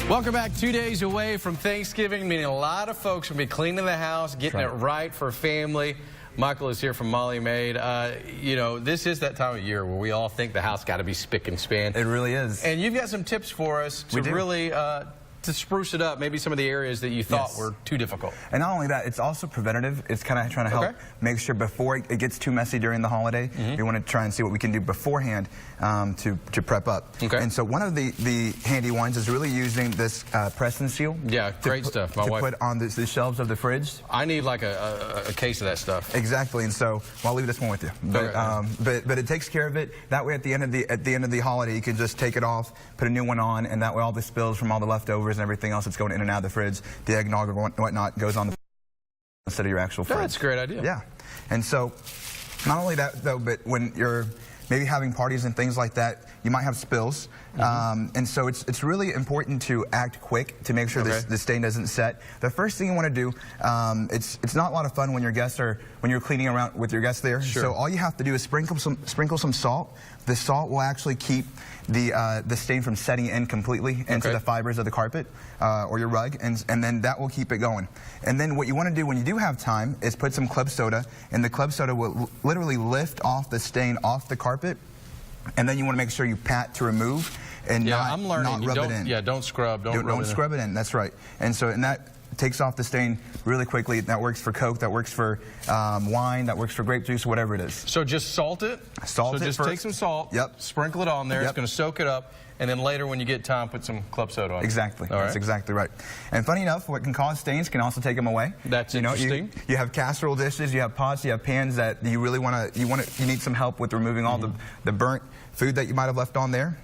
Welcome back. 2 days away from Thanksgiving, meaning a lot of folks will be cleaning the house, getting it right for family. Michael is here from Maid. You know, this is that time of year where we all think the house got to be spick and span. It really is. And you've got some tips for us to really to spruce it up, maybe some of the areas that you thought were too difficult. And not only that, it's also preventative. It's kind of trying to help make sure before it gets too messy during the holiday, we want to try and see what we can do beforehand to prep up. And so one of the handy ones is really using this press and seal. Yeah, great stuff. My wife put on the shelves of the fridge. I need like a case of that stuff. Exactly, and so I'll leave this one with you. But it takes care of it. That way, at the end of the holiday, you can just take it off, put a new one on, and that way all the spills from all the leftovers and everything else that's going in and out of the fridge, the eggnog or whatnot, goes on the instead of your actual fridge. That's a great idea. Yeah, and so not only that though, but when you're maybe having parties and things like that, you might have spills, and so it's really important to act quick to make sure the stain doesn't set. The first thing you want to do, it's not a lot of fun when you're cleaning around with your guests there. So all you have to do is sprinkle some salt. The salt will actually keep the stain from setting in completely into the fibers of the carpet or your rug, and then that will keep it going. And then what you want to do when you do have time is put some club soda, and the club soda will literally lift off the stain off the carpet, and then you want to make sure you pat to remove and not rub it in. Yeah, don't scrub. Don't scrub it in. That's right. And so that takes off the stain really quickly. That works for Coke, that works for wine, that works for grape juice, whatever it is. So just salt it? Salt it So just take some salt, sprinkle it on there, it's going to soak it up, and then later when you get time, put some club soda on it. Exactly. That's exactly right. And funny enough, what can cause stains can also take them away. That's interesting. You have casserole dishes, you have pots, you have pans that you really you need some help with removing all the burnt food that you might have left on there.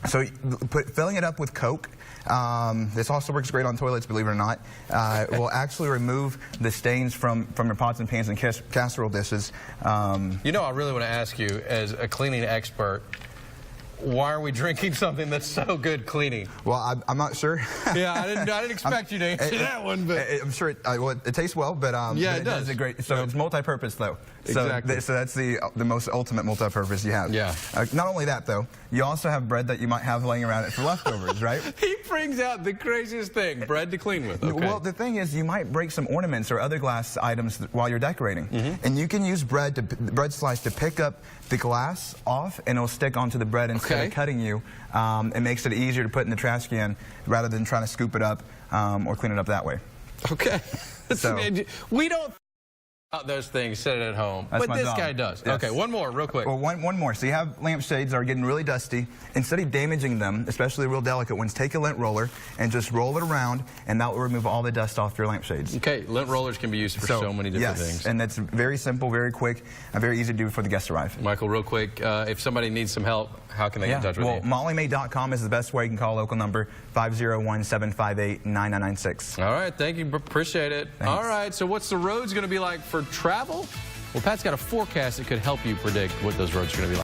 So filling it up with Coke, this also works great on toilets, believe it or not, will actually remove the stains from your pots and pans and casserole dishes. You know, I really want to ask you, as a cleaning expert, why are we drinking something that's so good cleaning? Well, I'm not sure. Yeah, I didn't expect you to answer that one, but I'm sure it tastes well, but yeah, it does a great. So it's multi-purpose though. Exactly. So that's the most ultimate multi-purpose you have. Yeah. Not only that though, you also have bread that you might have laying around it for leftovers, right? He brings out the craziest thing: bread to clean with. Well, the thing is, you might break some ornaments or other glass items while you're decorating, and you can use bread slice to pick up the glass off, and it'll stick onto the bread instead of cutting you. It makes it easier to put in the trash can rather than trying to scoop it up or clean it up that way. Okay. So we don't those things, set it at home. But this guy does. Yes. Okay, one more real quick. Well, one more. So you have lampshades that are getting really dusty. Instead of damaging them, especially the real delicate ones, take a lint roller and just roll it around, and that will remove all the dust off your lampshades. Okay, lint rollers can be used for so many different things. And that's very simple, very quick, and very easy to do before the guests arrive. Michael, real quick, if somebody needs some help, how can they get in touch with you? Well, MollyMaid.com is the best way. You can call a local number, 501-758-9996. All right, thank you. Appreciate it. Thanks. All right, so what's the roads going to be like for travel? Well, Pat's got a forecast that could help you predict what those roads are going to be like.